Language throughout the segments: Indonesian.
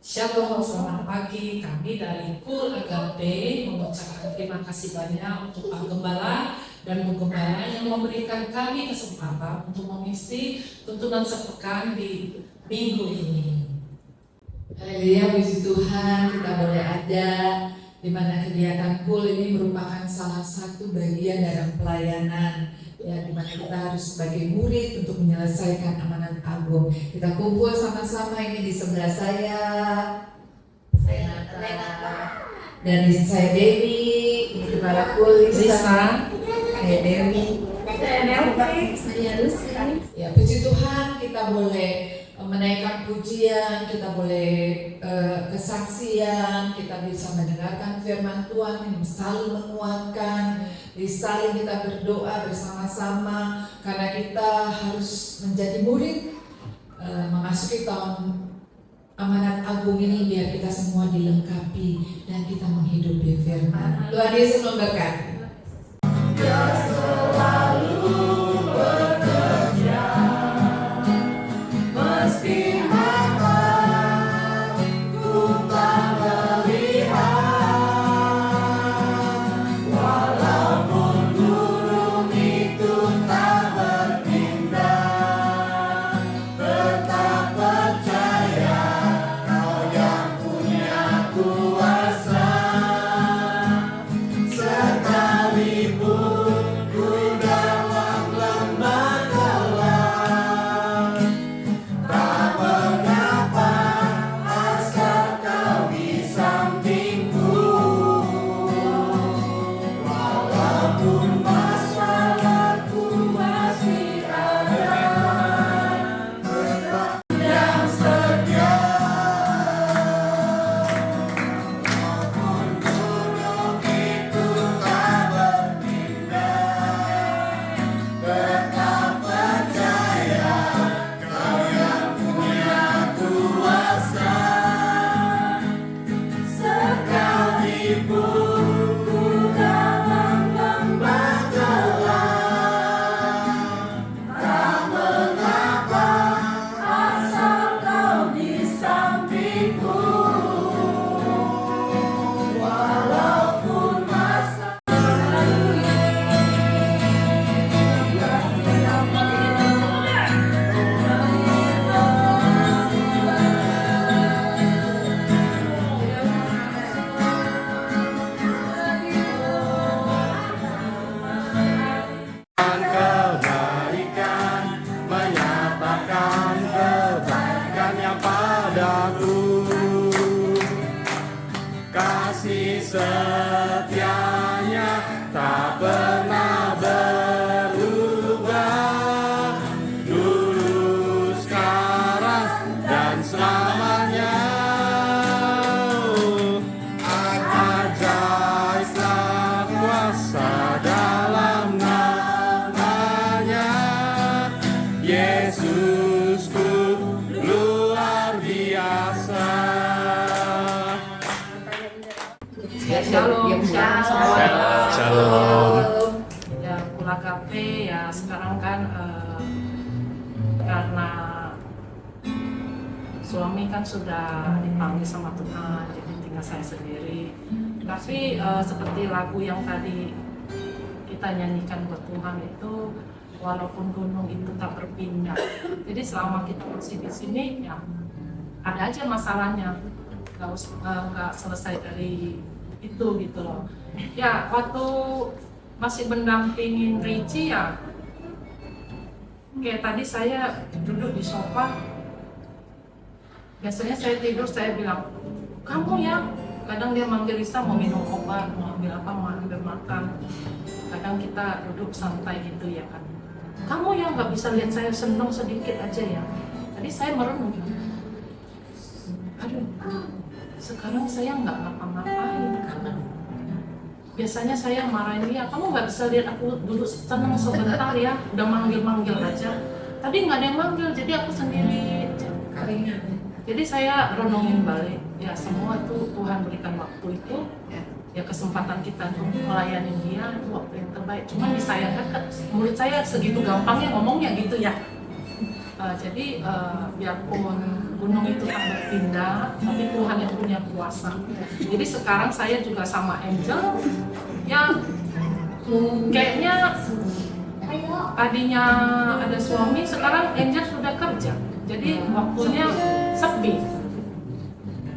Shalom, selamat pagi. Kami dari Kul Agape mengucapkan terima kasih banyak untuk Pak Gembala dan Bu Gembala yang memberikan kami kesempatan untuk mengisi tuntunan sepekan di minggu ini. Haleluya, puji Tuhan, kita boleh ada di mana kegiatan Kul ini merupakan salah satu bagian dalam pelayanan, ya, di mana kita harus sebagai murid untuk menyelesaikan amanat agung. Kita kumpul sama-sama ini di sebelah saya Renata, dan di saya Dewi, ini kepala Kul Lisa, saya Dewi, saya Lucy. Ya, puji Tuhan, kita boleh menaikkan pujian, kita boleh kesaksian, kita bisa mendengarkan firman Tuhan yang saling menguatkan, saling kita berdoa bersama-sama, karena kita harus menjadi murid, memasuki tahun amanat agung ini, biar kita semua dilengkapi dan kita menghidupi firman. Tuhan Yesus memberkati. Kasih setianya tak pernah berubah, dulu, sekarang, dan selamanya. Ajaiblah kuasa dalam namanya, Yesusku luar biasa. Shalom, Shalom. Ya, Kul Agape ya sekarang kan karena suami kan sudah dipanggil sama Tuhan, jadi tinggal saya sendiri. Tapi seperti lagu yang tadi kita nyanyikan buat Tuhan itu, walaupun gunung itu tak berpindah. Jadi selama kita masih di sini, ya ada aja masalahnya, nggak selesai dari itu gitu loh. Ya waktu masih mendampingin Ricci ya, kayak tadi saya duduk di sofa, biasanya saya tidur saya bilang, kamu ya, kadang dia manggil Risa mau minum obat, mau ambil apa, mau ambil makan, kadang kita duduk santai gitu ya kan, kamu ya nggak bisa lihat saya senang sedikit aja ya. Tadi saya merenung, aduh sekarang saya nggak ngapa-ngapain. Biasanya saya marahin dia, kamu nggak bisa lihat aku dulu senang sebentar ya, udah manggil-manggil aja. Tadi nggak ada yang manggil, jadi aku sendiri aja. Jadi saya renungin balik, ya semua tuh Tuhan berikan waktu itu, ya kesempatan kita untuk melayani dia itu waktu yang terbaik. Cuma disayangkan, menurut saya segitu gampangnya ngomongnya gitu ya. Jadi biarpun gunung itu tak berpindah, tapi Tuhan yang punya kuasa. Jadi sekarang saya juga sama Angel yang kayaknya tadinya ada suami, sekarang Angel sudah kerja. Jadi waktunya sepi.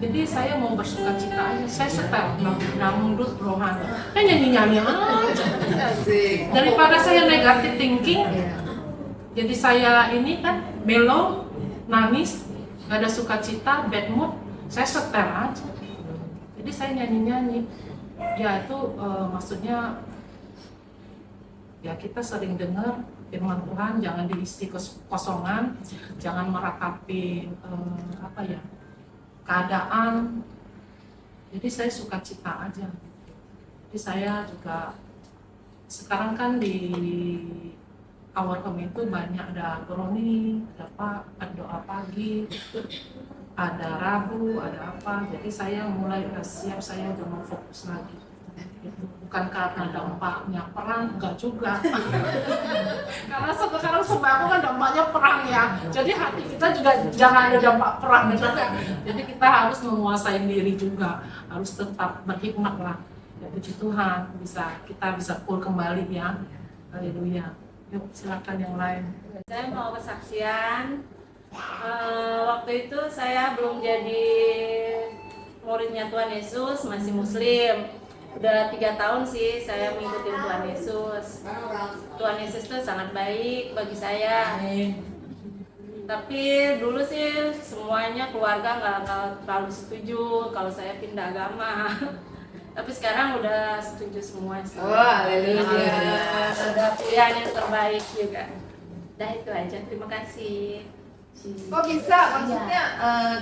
Jadi saya mau bersuka cita aja, saya setel dangdut rohani. Nyanyi-nyanyi aja. Daripada saya negatif thinking, jadi saya ini kan melo, nangis, gak ada sukacita, bad mood, saya setel aja. Jadi saya nyanyi-nyanyi. Ya itu maksudnya ya kita sering dengar firman Tuhan, jangan diisi kosongan, jangan meratapi keadaan. Jadi saya suka cita aja. Jadi saya juga sekarang kan di awal kami itu banyak ada brownie, ada doa pagi, ada Rabu, ada apa. Jadi saya mulai udah siap, saya udah mau fokus lagi. Gitu. Bukan karena dampaknya perang, enggak juga. Karena sekarang sembako kan dampaknya perang ya. Jadi hati kita juga jangan ada dampak perang juga. Jadi kita harus menguasai diri juga, harus tetap berhikmat lah. Ya puji Tuhan, kita bisa cool kembali ya. Haleluya. Yuk silakan yang lain. Saya mau kesaksian. Waktu itu saya belum jadi muridnya Tuhan Yesus, masih Muslim. Udah 3 tahun sih saya mengikuti Tuhan Yesus. Tuhan Yesus itu sangat baik bagi saya. Tapi dulu sih semuanya keluarga nggak terlalu setuju kalau saya pindah agama. Tapi sekarang udah setuju semua sih. Oh, haleluya. Ada pilihan yang terbaik juga. Dah itu aja. Terima kasih. Kok bisa? Maksudnya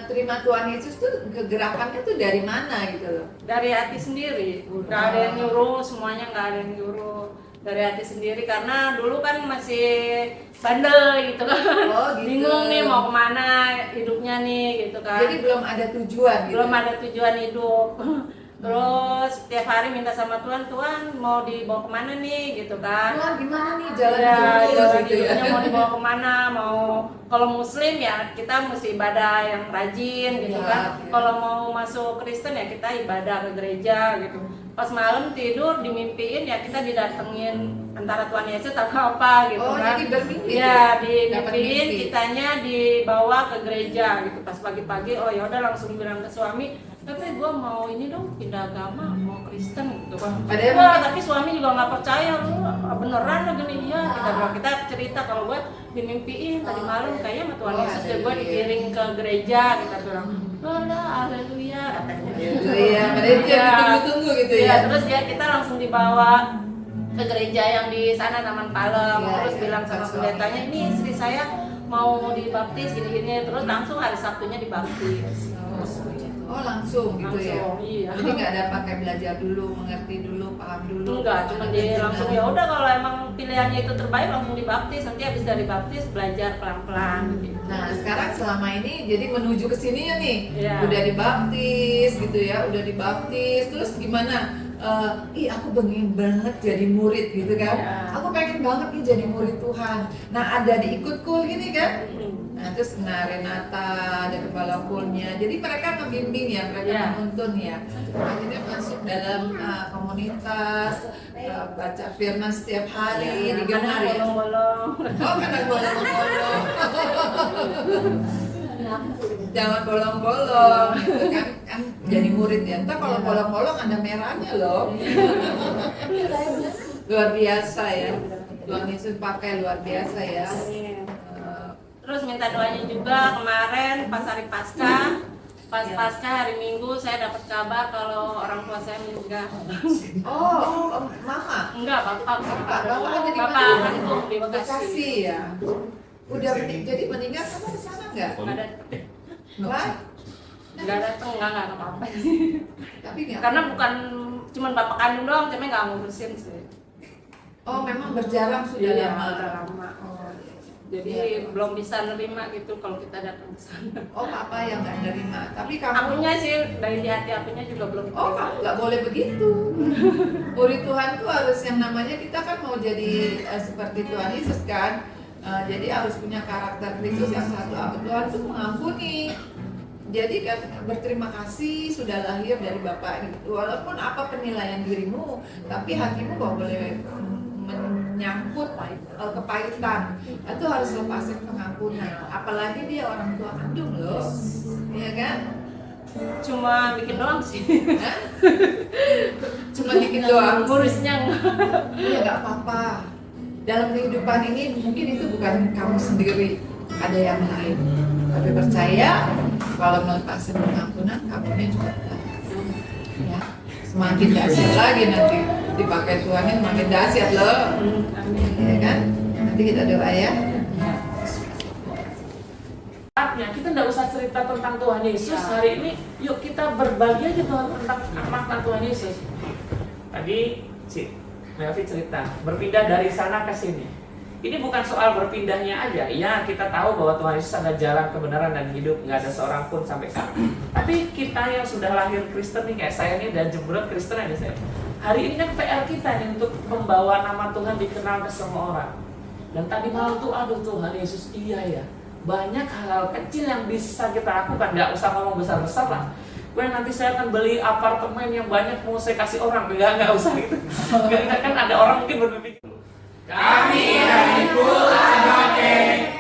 terima Tuhan Yesus tuh kegerakannya tuh dari mana gitu loh? Dari hati sendiri, nggak ada yang nyuruh, semuanya nggak ada yang nyuruh. Dari hati sendiri, karena dulu kan masih bandel gitu kan. Oh, gitu. Bingung nih mau kemana hidupnya nih gitu kan. Jadi belum ada tujuan gitu. Belum ada tujuan hidup. Terus setiap hari minta sama Tuhan, Tuhan mau dibawa kemana nih gitu kan. Tuhan gimana nih jalan Ya, hidupnya jalan gitu ya? hidupnya mau dibawa kemana, kalau Muslim ya kita mesti ibadah yang rajin gitu Ya, kan. ya. Kalau mau masuk Kristen ya kita ibadah ke gereja gitu. Pas malam tidur dimimpiin ya kita didatengin antara Tuhan Yesus atau apa gitu Oh, kan. jadi bermimpi Ya, tuh? Dapat dimimpiin mimpi. kitanya dibawa ke gereja gitu. Pas pagi-pagi oh ya udah langsung bilang ke suami, tapi gue mau ini dong pindah agama, mau Kristen gitu kan. Padahal Wah, tapi suami juga nggak percaya, lu beneran lah gini ya. Kita cerita kalau gue dimimpiin tadi malam kayaknya sama Tuhan Oh, Yesus deh gue haleluya. dikiring ke gereja, kita bilang, oh lah, haleluya katanya. Iya, padahal dia Iya. ditunggu-tunggu gitu ya. Iya, terus dia kita langsung dibawa ke gereja yang di sana Taman Palem. Iya, Terus iya, bilang sama pas pendetanya, ini istri saya mau dibaptis gini-gini. Terus langsung hari Sabtunya dibaptis. Oh, langsung gitu ya. Langsung, iya. Jadi nggak ada pakai belajar dulu, mengerti dulu, paham dulu. Enggak, cuma dia langsung ya udah kalau emang pilihannya itu terbaik langsung dibaptis. Nanti habis dari baptis belajar pelan-pelan gitu. Nah, sekarang selama ini jadi menuju ke sini ya nih. Iya. Udah dibaptis gitu ya, udah dibaptis. Terus gimana? Ih, aku pengen banget jadi murid gitu kan. Iya. Aku pengen banget nih jadi murid Tuhan. Nah, ada diikut kul gini kan. Nah, terus Renata ada kepala kulnya. Jadi mereka membimbing ya, mereka Iya. menuntun ya. Akhirnya masuk dalam komunitas, baca firman setiap hari, digemar Kadang ya. bolong-bolong. Oh, kadang bolong-bolong. Jangan bolong-bolong, gitu kan jadi murid ya. Entah kalau bolong-bolong ada merahnya loh. Luar biasa ya. Tuhan Yesus pakai luar biasa ya. Terus minta doanya juga kemarin pas hari Paskah. Pas Paskah hari Minggu saya dapat kabar kalau orang tua saya meninggal. Oh, mama. Enggak, bapak. Bapak ada di Bapak mana? kandung di Bekasi Bekasi. ya. Udah jadi meninggal kamu ke sana nggak? Enggak ada. Wah, Enggak datang, enggak apa-apa. tapi nggak. Karena bukan cuma bapak kandung doang, cuma enggak ngurusin sih. Oh, memang berjalan sudah Iya, lama. udah lama. Oh, Jadi iya. belum bisa nerima gitu kalau kita datang ke sana. Oh, papa yang nggak nerima. Tapi kamu. Akunya sih dari di hati akunya juga belum. Oh, kamu nggak boleh begitu. Murid Tuhan tuh harus yang namanya kita kan mau jadi seperti Tuhan Yesus kan. Jadi harus punya karakter Kristus yang satu. Tuhan itu mengampuni. Jadi kan berterima kasih sudah lahir dari Bapa gitu. Walaupun apa penilaian dirimu, tapi hatimu gak boleh menyangkut kepahitan. Itu harus lepasin pengampunan. Apalagi dia orang tua kandung loh, iya kan? Cuma bikin doang sih. Hah? Cuma dikit doang. Ngurusnya Ya nggak apa-apa. Dalam kehidupan ini mungkin itu bukan kamu sendiri, ada yang lain. Tapi percaya kalau melepaskan pengampunan, kamunya juga ya, semakin dahsyat lagi nanti dipakai Tuhannya semakin dahsyat loh. Amin. Ya kan? Nanti kita doa ya. Saatnya kita nggak usah cerita tentang Tuhan Yesus hari ini. Yuk kita berbagi aja tentang makna Tuhan Yesus. Tadi si Melvi cerita berpindah dari sana ke sini. Ini bukan soal berpindahnya aja. Ya kita tahu bahwa Tuhan Yesus ada jalan kebenaran dan hidup, nggak ada seorang pun sampai sana. Tapi kita yang sudah lahir Kristen nih kayak saya nih dan jembrot Kristen aja saya. Hari ini kan PR kita nih untuk membawa nama Tuhan dikenal ke semua orang. Dan tadi malam tuh aduh Tuhan Yesus iya ya. Banyak hal-hal kecil yang bisa kita lakukan, nggak usah ngomong besar-besar lah. Gue nanti saya akan beli apartemen yang banyak mau saya kasih orang, nggak usah gitu. Nggak kan ada orang mungkin berpikir. Kami dari Full Advocate